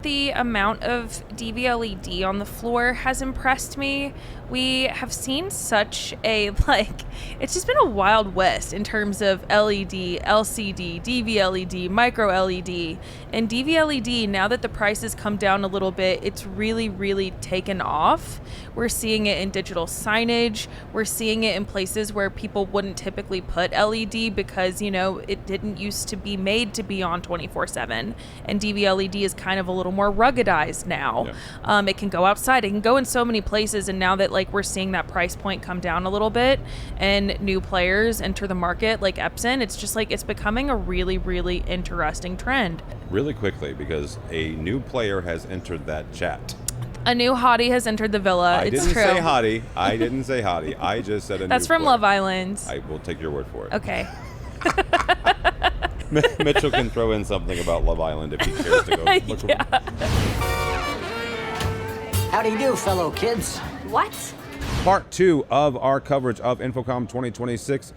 The amount of DV-LED on the floor has impressed me. We have seen such a, it's just been a wild west in terms of LED, LCD, DV-LED, micro LED. And DV-LED, now that the prices come down a little bit, it's really, really taken off. We're seeing it in digital signage. We're seeing it in places where people wouldn't typically put LED because, it didn't used to be made to be on 24/7. And DV-LED is kind of a little more ruggedized now. Yeah. It can go outside. It can go in so many places. And now that we're seeing that price point come down a little bit and new players enter the market like Epson, it's just it's becoming a really, really interesting trend. Really quickly, because a new player has entered that chat. A new hottie has entered the villa. It's true. I didn't say hottie. I just said a new That's from player. Love Island. I will take your word for it. Okay. Mitchell can throw in something about Love Island if he cares to go look. Yeah. How do you do, fellow kids? What? Part 2 of our coverage of InfoComm 2026.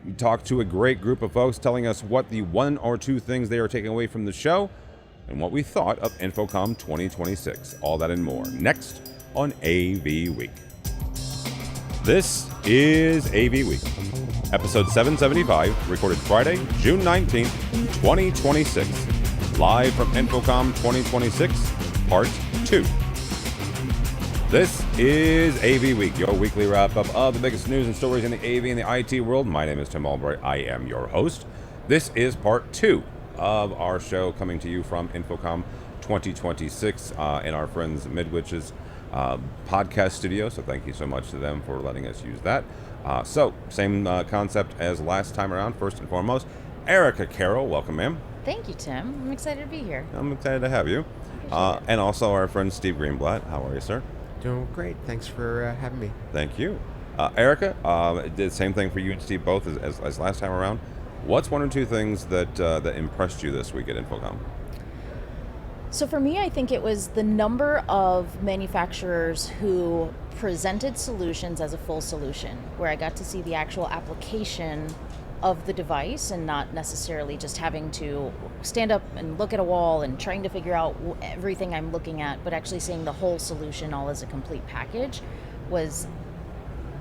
We talked to a great group of folks telling us what the one or two things they are taking away from the show and what we thought of InfoComm 2026. All that and more next on AV Week. This is AV Week, episode 775, recorded Friday, June 19th, 2026. Live from InfoComm 2026, Part 2. This is AV Week, your weekly wrap-up of the biggest news and stories in the AV and the IT world. My name is Tim Albright. I am your host. This is Part 2 of our show, coming to you from InfoComm 2026 in our friends Midwitch's podcast studio. So thank you so much to them for letting us use that. So same concept as last time around. First and foremost, Erica Carroll, welcome, ma'am. Thank you, Tim. I'm excited to be here. I'm excited to have you. And also our friend Steve Greenblatt. How are you, sir? Doing great. Thanks for having me. Thank you. Erica, did the same thing for you and Steve both as last time around. What's one or two things that impressed you this week at InfoComm? So for me, I think it was the number of manufacturers who presented solutions as a full solution, where I got to see the actual application of the device and not necessarily just having to stand up and look at a wall and trying to figure out everything I'm looking at, but actually seeing the whole solution all as a complete package was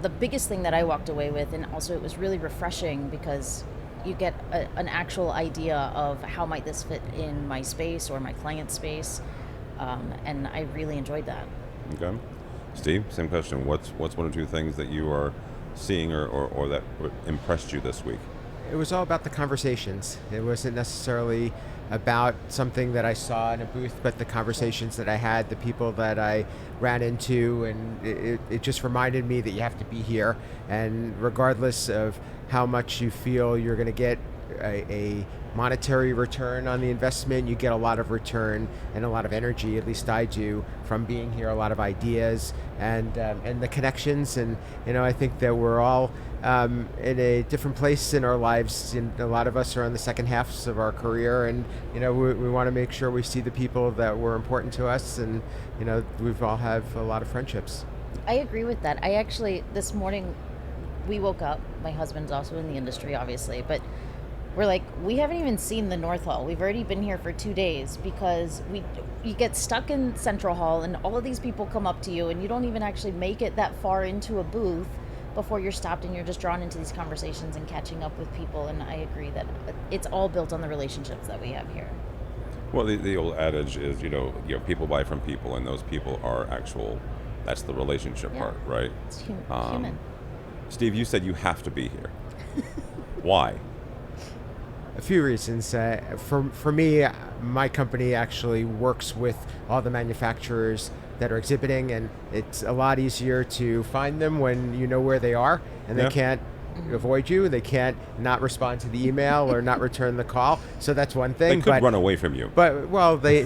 the biggest thing that I walked away with. And also it was really refreshing because you get an actual idea of how might this fit in my space or my client's space, and I really enjoyed that. Okay. Steve, same question. What's one or two things that you are seeing or that impressed you this week? It was all about the conversations. It wasn't necessarily about something that I saw in a booth, but the conversations that I had, the people that I ran into, and it just reminded me that you have to be here, and regardless of how much you feel you're going to get a monetary return on the investment, you get a lot of return and a lot of energy, at least I do, from being here, a lot of ideas and the connections. And I think that we're all in a different place in our lives, and a lot of us are on the second halves of our career, and we want to make sure we see the people that were important to us, and we've all have a lot of friendships. I agree with that. I actually, this morning, we woke up, my husband's also in the industry, obviously, but we're like, we haven't even seen the North Hall. We've already been here for 2 days because you get stuck in Central Hall and all of these people come up to you and you don't even actually make it that far into a booth before you're stopped and you're just drawn into these conversations and catching up with people. And I agree that it's all built on the relationships that we have here. Well, the old adage is, people buy from people, and those people are actual, that's the relationship part, right? It's human. Steve, you said you have to be here. Why? A few reasons. For me, my company actually works with all the manufacturers that are exhibiting, and it's a lot easier to find them when you know where they are, and they can't avoid you. They can't not respond to the email or not return the call. So that's one thing. They could run away from you. But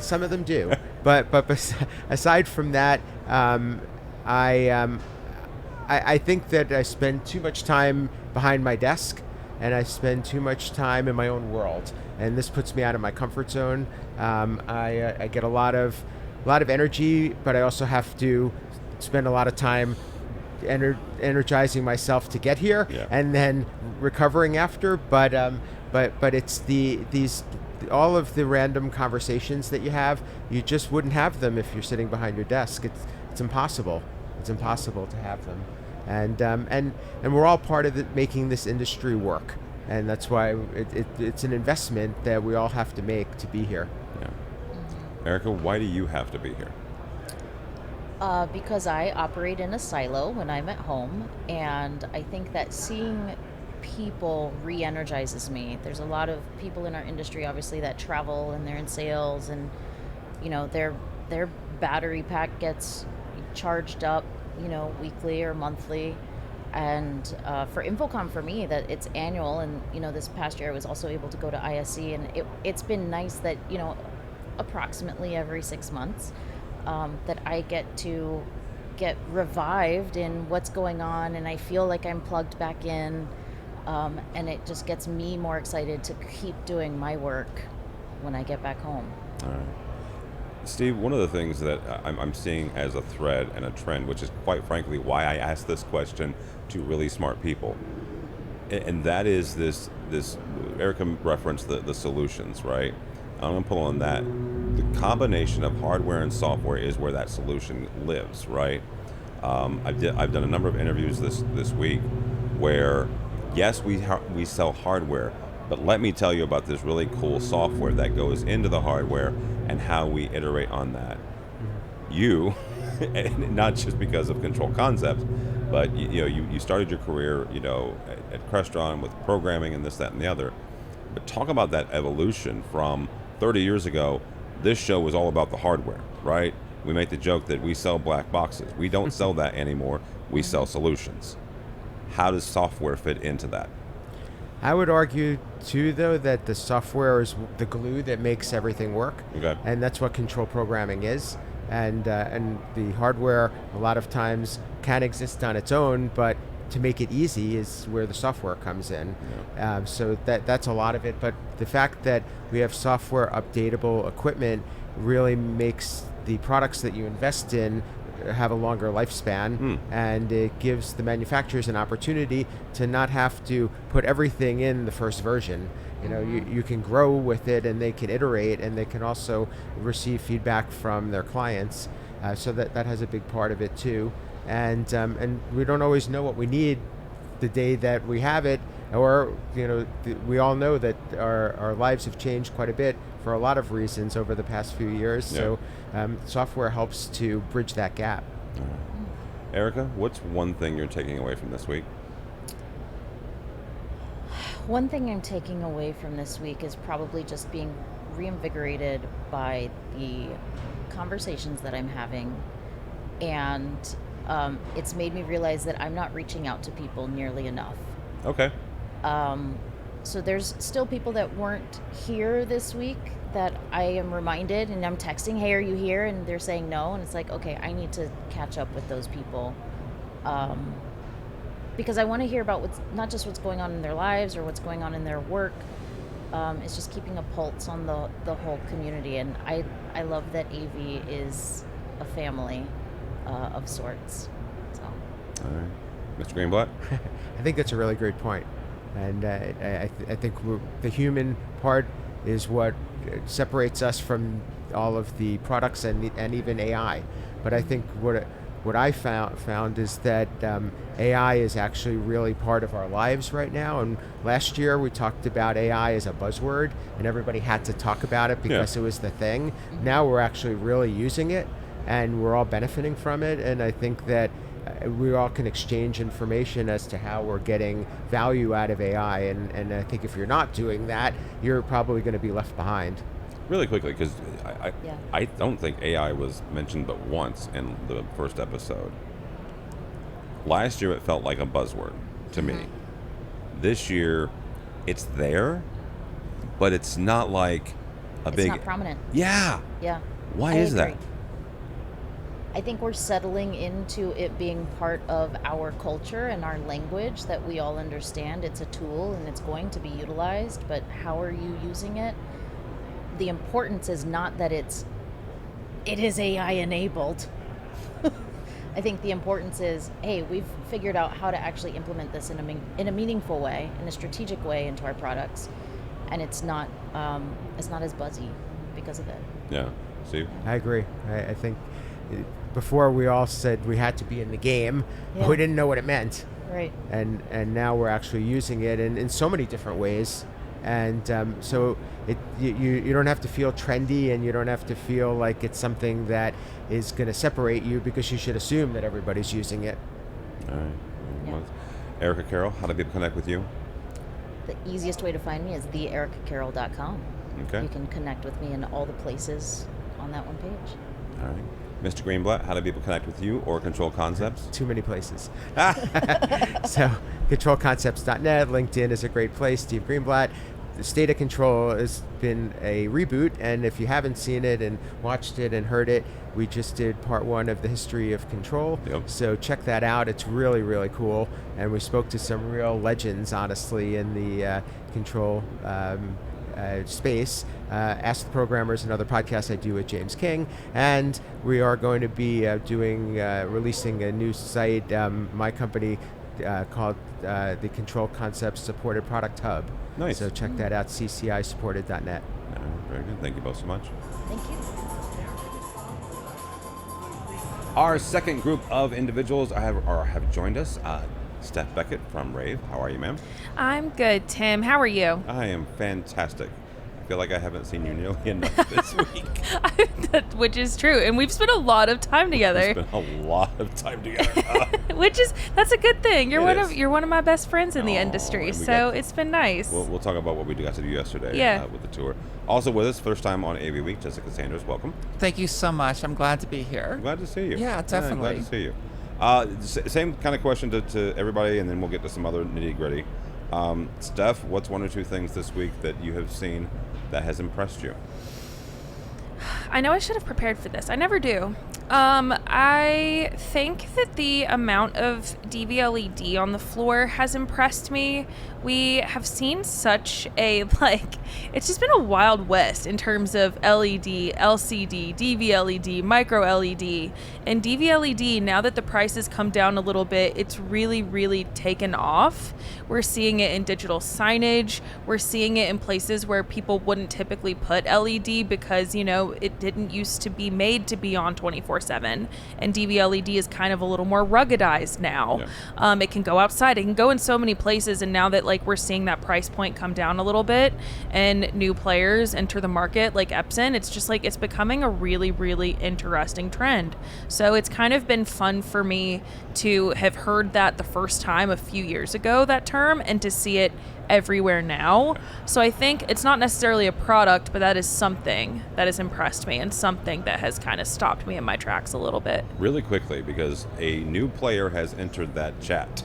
some of them do. but aside from that, I think that I spend too much time behind my desk, and I spend too much time in my own world, and this puts me out of my comfort zone. I get a lot of energy, but I also have to spend a lot of time energizing myself to get here, and then recovering after. But it's these all of the random conversations that you have, you just wouldn't have them if you're sitting behind your desk. It's impossible. It's impossible to have them. And we're all part of making this industry work. And that's why it's an investment that we all have to make to be here. Yeah. Erica, why do you have to be here? Because I operate in a silo when I'm at home, and I think that seeing people re-energizes me. There's a lot of people in our industry, obviously, that travel and they're in sales, and their battery pack gets charged up, weekly or monthly. And for InfoComm, for me, that it's annual, and this past year I was also able to go to ISE, and it's been nice that approximately every 6 months that I get to get revived in what's going on, and I feel like I'm plugged back in, and it just gets me more excited to keep doing my work when I get back home. All right. Steve, one of the things that I'm seeing as a thread and a trend, which is quite frankly why I asked this question to really smart people, and that is this Erica referenced the solutions, right? I'm going to pull on that. The combination of hardware and software is where that solution lives, right? I've done a number of interviews this week where, yes, we sell hardware, but let me tell you about this really cool software that goes into the hardware and how we iterate on that. You, and not just because of Control Concepts, but you started your career at Crestron with programming and this, that, and the other. But talk about that evolution from 30 years ago. This show was all about the hardware, right? We make the joke that we sell black boxes. We don't sell that anymore. We sell solutions. How does software fit into that? I would argue, too, though, that the software is the glue that makes everything work. Okay. And that's what control programming is. And the hardware, a lot of times, can exist on its own, but to make it easy is where the software comes in. Yeah. So that's a lot of it. But the fact that we have software updatable equipment really makes the products that you invest in have a longer lifespan, and it gives the manufacturers an opportunity to not have to put everything in the first version. You can grow with it, and they can iterate, and they can also receive feedback from their clients. So that has a big part of it too. And we don't always know what we need the day that we have it, or we all know that our lives have changed quite a bit for a lot of reasons over the past few years. Yeah. So software helps to bridge that gap. Erica, what's one thing you're taking away from this week? One thing I'm taking away from this week is probably just being reinvigorated by the conversations that I'm having, and it's made me realize that I'm not reaching out to people nearly enough. Okay. So there's still people that weren't here this week that I am reminded, and I'm texting, hey, are you here? And they're saying no, and it's like, okay, I need to catch up with those people. Because I want to hear about not just what's going on in their lives or what's going on in their work. It's just keeping a pulse on the whole community. And I love that AV is a family of sorts. So. All right. Mr. Greenblatt? I think that's a really great point. And I think the human part is what separates us from all of the products and even AI. But I think what I found is that AI is actually really part of our lives right now. And last year we talked about AI as a buzzword, and everybody had to talk about it because it was the thing. Now we're actually really using it, and we're all benefiting from it. And I think that we all can exchange information as to how we're getting value out of AI. And I think if you're not doing that, you're probably going to be left behind. Really quickly, because I don't think AI was mentioned but once in the first episode. Last year it felt like a buzzword to me. This year it's there, but it's not like it's not prominent. Yeah. Why is that? I think we're settling into it being part of our culture and our language that we all understand. It's a tool and it's going to be utilized, but how are you using it? The importance is not that it is AI enabled. I think the importance is, hey, we've figured out how to actually implement this in a meaningful way, in a strategic way into our products. and it's not as buzzy because of it. Yeah. See? I agree. I think before we all said we had to be in the game, Yeah. we didn't know what it meant. Right. And now we're actually using it in so many different ways. And so you don't have to feel trendy, and you don't have to feel like it's something that is going to separate you, because you should assume that everybody's using it. All right. Yeah. Well, Erica Carroll, how do people connect with you? The easiest way to find me is theericacarroll.com. Okay. You can connect with me in all the places on that one page. All right. Mr. Greenblatt, how do people connect with you or Control Concepts? Too many places. So controlconcepts.net, LinkedIn is a great place. Steve Greenblatt. The State of Control has been a reboot, and if you haven't seen it and watched it and heard it, we just did part 1 of the history of Control. Yep. So check that out. It's really, really cool. And we spoke to some real legends, honestly, in the Control space. Ask the Programmers, another podcast I do with James King. And we are going to be releasing a new site, my company, called the Control Concepts Supported Product Hub. Nice. So check that out, ccisupported.net. All right, very good. Thank you both so much. Thank you. Our second group of individuals have joined us. Steph Beckett from Rave. How are you, ma'am? I'm good, Tim. How are you? I am fantastic. I feel like I haven't seen you nearly enough this week. Which is true, and we've spent a lot of time together. We spent a lot of time together. That's a good thing. You're It one is. of my best friends in the Oh, industry, and we so got- it's been nice. We'll talk about what we got to do yesterday Yeah. with the tour. Also with us, first time on AVWeek, Jessica Sanders. Welcome. Thank you so much. I'm glad to be here. Glad to see you. Yeah, glad definitely. to see you. Same kind of question to everybody, and then we'll get to some other nitty gritty. Steph, what's 1 or 2 things this week that you have seen that has impressed you? I know I should have prepared for this. I never do. I think that the amount of DVLED on the floor has impressed me. We have seen such a, it's just been a wild west in terms of LED, LCD, DVLED, micro LED. And DVLED, now that the prices come down a little bit, it's really, really taken off. We're seeing it in digital signage. We're seeing it in places where people wouldn't typically put LED because, it didn't used to be made to be on 24/7. And DVLED is kind of a little more ruggedized now. Yeah. It can go outside. It can go in so many places. And now that we're seeing that price point come down a little bit and new players enter the market like Epson, it's just it's becoming a really, really interesting trend. So it's kind of been fun for me to have heard that the first time a few years ago, that term, and to see it everywhere now. So I think it's not necessarily a product, but that is something that has impressed me and something that has kind of stopped me in my tracks a little bit. Really quickly, because a new player has entered that chat.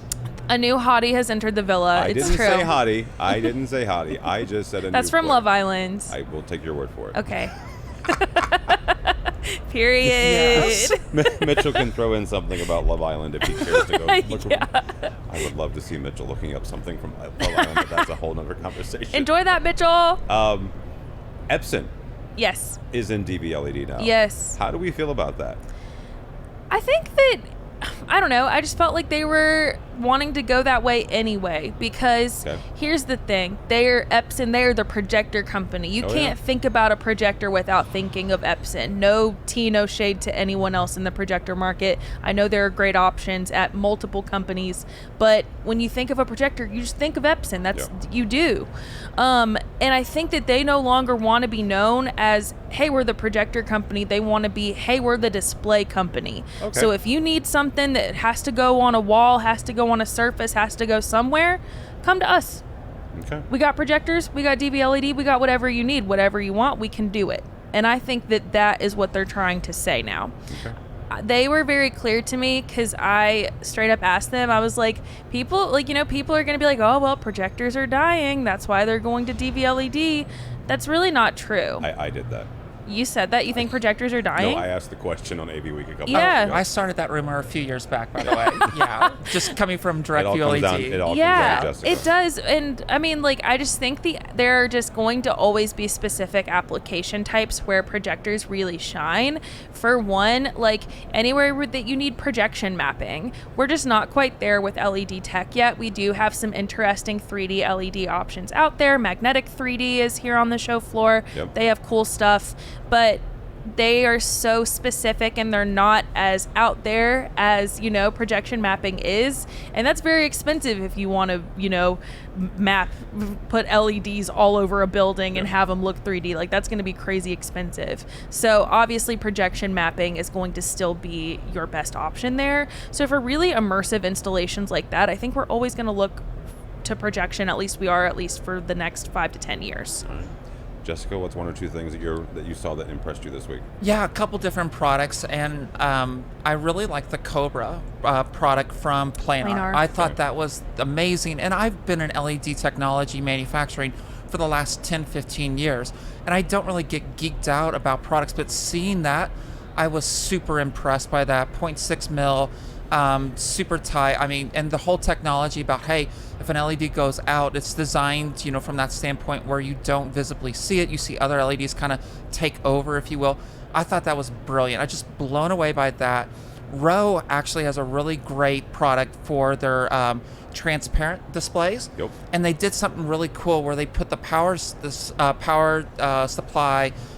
A new hottie has entered the villa. I It's didn't true. say hottie. I didn't say hottie. I just said a That's new from player. Love Island. I will take your word for it. Okay. Period. Yes. Mitchell can throw in something about Love Island if he cares to go look. Yeah. I would love to see Mitchell looking up something from Love Island, but that's a whole nother conversation. Enjoy that, Mitchell. Epson Yes. is in DVLED now. Yes. How do we feel about that? I think that, I don't know, I just felt like they were wanting to go that way anyway, because Okay. here's the thing. They're Epson, they're the projector company. You Oh, can't yeah. think about a projector without thinking of Epson. No tea, no shade to anyone else in the projector market. I know there are great options at multiple companies, but when you think of a projector, you just think of Epson. That's you do. And I think that they no longer want to be known as, hey, we're the projector company. They want to be, hey, we're the display company. Okay. So if you need something that has to go on a wall, has to go on a surface, has to go somewhere, come to us. Okay. We got projectors, we got DVLED, we got whatever you need, whatever you want, we can do it. And I think that that is what they're trying to say now. Okay. They were very clear to me because I straight up asked them, I was like, people are going to be like, oh, well, projectors are dying. That's why they're going to DVLED. That's really not true. I did that. You said that you think projectors are dying? No, I asked the question on AVWeek a couple Yeah. months ago. I started that rumor a few years back, by the way. Yeah, just coming from direct view LED. It all comes down Yeah, to Jessica. it does. And I mean, like, I just think there are just going to always be specific application types where projectors really shine. For one, like anywhere that you need projection mapping, we're just not quite there with LED tech yet. We do have some interesting 3D LED options out there. Magnetic 3D is here on the show floor. Yep. They have cool stuff, but they are so specific and they're not as out there as, projection mapping is. And that's very expensive if you want to, put LEDs all over a building and have them look 3D. Like, that's going to be crazy expensive. So obviously projection mapping is going to still be your best option there. So for really immersive installations like that, I think we're always going to look to projection. At least for the next 5 to 10 years. All right. Jessica, what's one or two things that you saw that impressed you this week? Yeah, a couple different products, and I really like the Cobra product from Planar. Planar. I thought that was amazing, and I've been in LED technology manufacturing for the last 10, 15 years, and I don't really get geeked out about products, but seeing that, I was super impressed by that 0.6 mil, super tight. I mean, and the whole technology about, hey, if an LED goes out, it's designed, from that standpoint where you don't visibly see it. You see other LEDs kind of take over, if you will. I thought that was brilliant. I just blown away by that. Rowe actually has a really great product for their transparent displays. Yep. And they did something really cool where they put the power supply,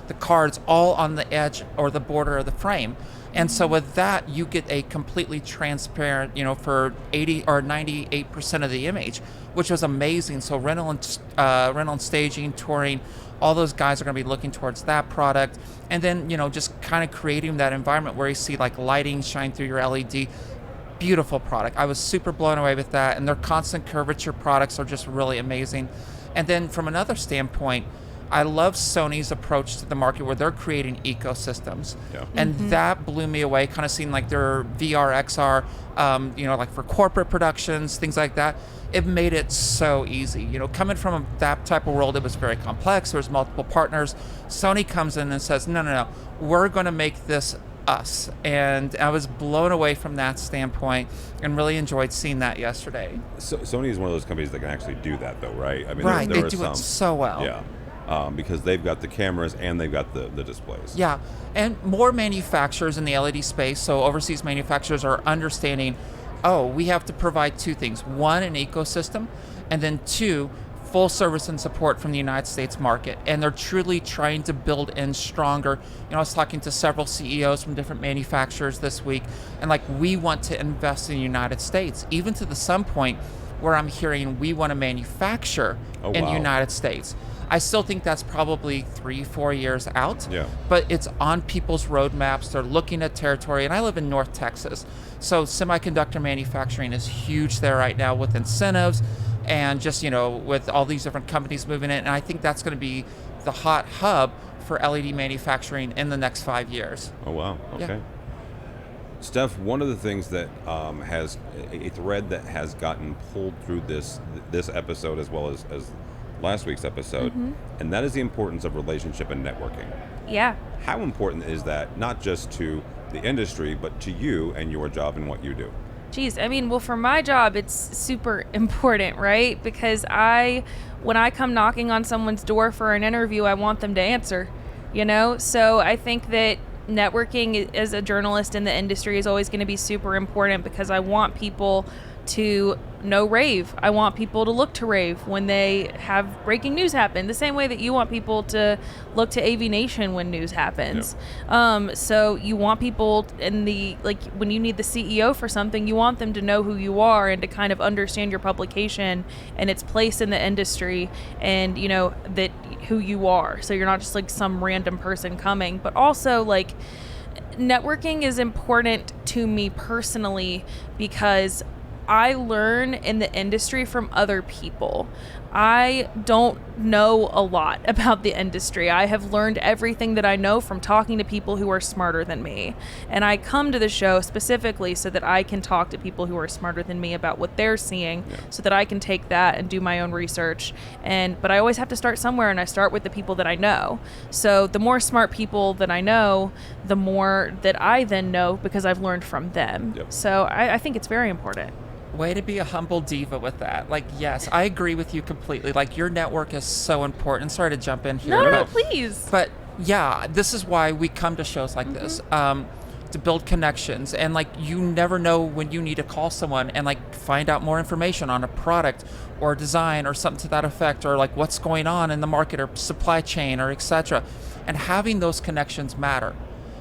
the cards all on the edge or the border of the frame. And so with that, you get a completely transparent, for 80 or 98% of the image, which was amazing. So rental and staging, touring, all those guys are going to be looking towards that product. And then, just kind of creating that environment where you see like lighting shine through your LED. Beautiful product. I was super blown away with that. And their constant curvature products are just really amazing. And then from another standpoint, I love Sony's approach to the market where they're creating ecosystems. Yeah. And that blew me away, kind of seeing like their VR, XR, like for corporate productions, things like that. It made it so easy. Coming from that type of world, it was very complex. There was multiple partners. Sony comes in and says, no, we're going to make this us. And I was blown away from that standpoint and really enjoyed seeing that yesterday. So, Sony is one of those companies that can actually do that, though, right? I mean, Right, there they are do some, it so well. Yeah. Because they've got the cameras and they've got the displays. Yeah, and more manufacturers in the LED space, so overseas manufacturers are understanding, we have to provide two things. One, an ecosystem, and then two, full service and support from the United States market. And they're truly trying to build in stronger. I was talking to several CEOs from different manufacturers this week, and we want to invest in the United States, even to some point where I'm hearing we want to manufacture in the United States. I still think that's probably 3-4 years out, but it's on people's roadmaps. They're looking at territory, and I live in North Texas, so semiconductor manufacturing is huge there right now with incentives and just, with all these different companies moving in, and I think that's going to be the hot hub for LED manufacturing in the next 5 years. Oh, wow. Okay. Yeah. Steph, one of the things that has a thread that has gotten pulled through this episode as well as last week's episode, and that is the importance of relationship and networking. Yeah. How important is that, not just to the industry, but to you and your job and what you do? Geez, I mean, well, for my job, it's super important, right? Because when I come knocking on someone's door for an interview, I want them to answer, So I think that networking as a journalist in the industry is always going to be super important because I want people to know Rave. I want people to look to Rave when they have breaking news happen, the same way that you want people to look to AVNation when news happens. Yeah. So you want people when you need the CEO for something, you want them to know who you are and to kind of understand your publication and its place in the industry and, that who you are. So you're not just some random person coming, but also networking is important to me personally because I learn in the industry from other people. I don't know a lot about the industry. I have learned everything that I know from talking to people who are smarter than me. And I come to the show specifically so that I can talk to people who are smarter than me about what they're seeing, so that I can take that and do my own research. But I always have to start somewhere, and I start with the people that I know. So the more smart people that I know, the more that I then know because I've learned from them. Yep. So I think it's very important. Way to be a humble diva with that. Like, yes, I agree with you completely. Like, your network is so important. Sorry to jump in here. No, but, please. But yeah, this is why we come to shows like this, to build connections. And like, you never know when you need to call someone and like find out more information on a product or design or something to that effect, or like what's going on in the market or supply chain or etc. And having those connections matter.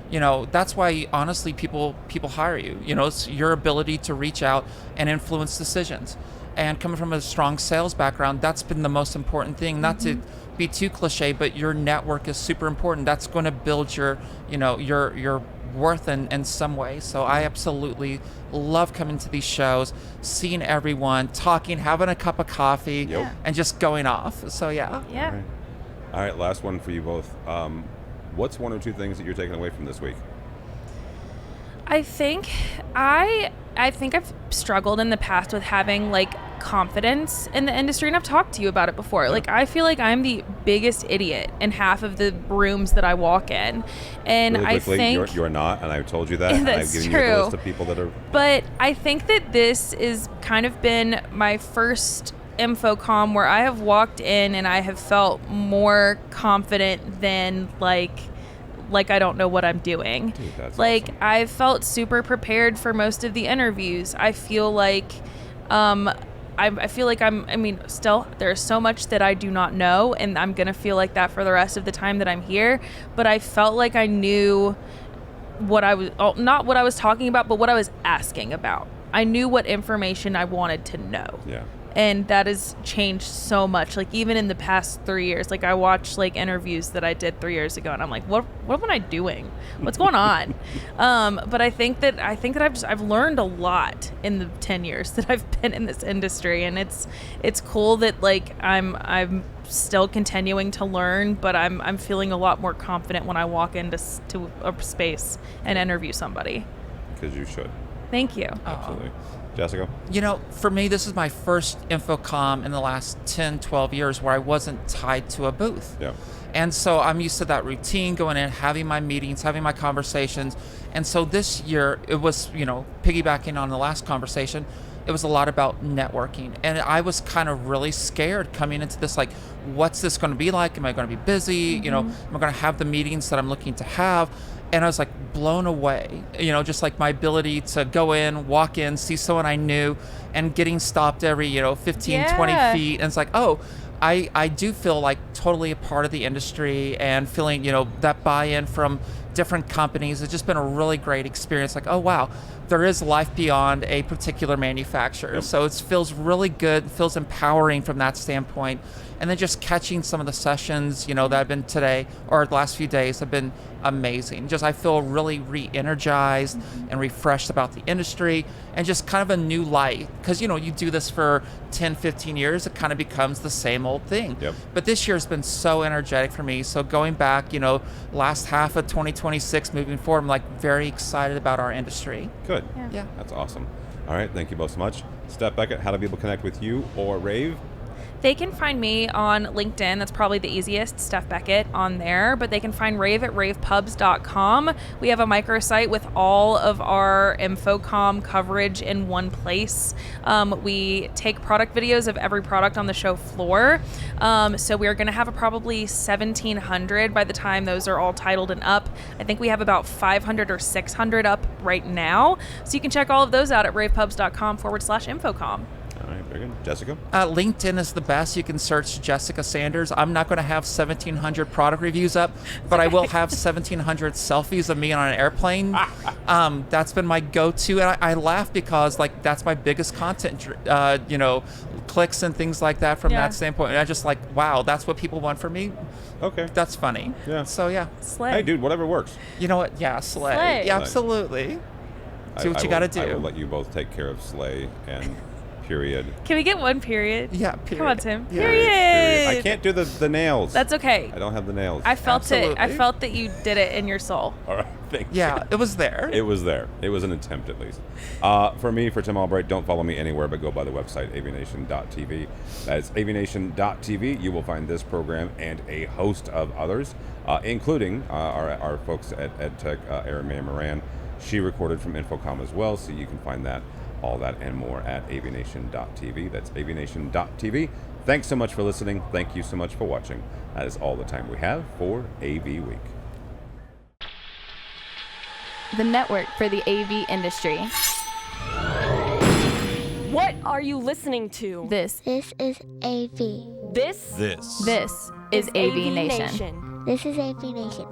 You know, that's why honestly people hire you. You know, it's your ability to reach out and influence decisions. And coming from a strong sales background, that's been the most important thing. Not to be too cliche, but your network is super important. That's going to build your, you know, your worth in some way. So I absolutely love coming to these shows, seeing everyone, talking, having a cup of coffee, and just going off. So yeah. Yeah. All right, last one for you both. What's one or two things that you're taking away from this week? I think I've struggled in the past with having like confidence in the industry, and I've talked to you about it before. Yeah. Like, I feel like I'm the biggest idiot in half of the rooms that I walk in, and Really I quickly, think you're not, and I've told you that, and I've that's given you a true. list of people that are. But I think that this is kind of been my first InfoComm where I have walked in and I have felt more confident than like I don't know what I'm doing. Dude, that's like awesome. I've felt super prepared for most of the interviews. I feel like I feel like still there's so much that I do not know, and I'm gonna feel like that for the rest of the time that I'm here. But I felt like I knew what I was, not what I was talking about, but what I was asking about. I knew what information I wanted to know. Yeah. And that has changed so much. Like, even in the past 3 years, like I watched like interviews that I did 3 years ago, and I'm like, what am I doing? What's going on? But I think that I've learned a lot in the 10 years that I've been in this industry, and it's cool that like I'm still continuing to learn, but I'm feeling a lot more confident when I walk into a space and interview somebody. Because you should. Thank you. Absolutely. Jessica? You know, for me, this is my first InfoComm in the last 10, 12 years where I wasn't tied to a booth. Yeah. And so I'm used to that routine, going in, having my meetings, having my conversations. And so this year, it was, you know, piggybacking on the last conversation, it was a lot about networking. And I was kind of really scared coming into this, like, what's this going to be like? Am I going to be busy? You know, am I going to have the meetings that I'm looking to have? And I was like blown away, you know, just like my ability to go in, walk in, see someone I knew, and getting stopped every, 15, 20 feet. And it's like, oh, I do feel like totally a part of the industry, and feeling, that buy-in from different companies. It's just been a really great experience. Like, oh, wow, there is life beyond a particular manufacturer. Yep. So it feels really good, feels empowering from that standpoint. And then just catching some of the sessions, that have been today or the last few days have been amazing. Just I feel really re-energized and refreshed about the industry, and just kind of a new light. Because, you do this for 10, 15 years, it kind of becomes the same old thing. Yep. But this year has been so energetic for me. So going back, last half of 2026 moving forward, I'm like very excited about our industry. Good. Yeah. That's awesome. All right. Thank you both so much. Steph Beckett, how do people connect with you or Rave? They can find me on LinkedIn. That's probably the easiest, Steph Beckett on there. But they can find Rave at ravepubs.com. We have a microsite with all of our InfoComm coverage in one place. We take product videos of every product on the show floor. So we are going to have probably 1,700 by the time those are all titled and up. I think we have about 500 or 600 up right now. So you can check all of those out at ravepubs.com/InfoComm. All right, very good. Jessica? LinkedIn is the best. You can search Jessica Sanders. I'm not going to have 1,700 product reviews up, but I will have 1,700 selfies of me on an airplane. That's been my go-to, and I laugh because like that's my biggest content, clicks and things like that from that standpoint. And I just like, wow, that's what people want from me. Okay. That's funny. Yeah. So yeah. Slay. Hey, dude, whatever works. You know what? Yeah, slay. Slay. Yeah, absolutely. Do what you got to do. I will let you both take care of Slay and period. Can we get one period? Yeah, period. Come on, Tim. Yeah. Period. I can't do the nails. That's okay. I don't have the nails. I felt it. I Absolutely. felt that you did it in your soul. All right, thanks. Yeah, it was there. It was there. It was an attempt, at least. For me, for Tim Albright, don't follow me anywhere, but go by the website, AVNation.tv. That's AVNation.tv. You will find this program and a host of others, including our folks at EdTech, Erin May Moran. She recorded from InfoComm as well, so you can find that, all that, and more at AVNation.tv. That's AVNation.tv. Thanks so much for listening. Thank you so much for watching. That is all the time we have for AV Week. The network for the AV industry. What are you listening to? This This is AV. This is AV Nation. This is AV Nation.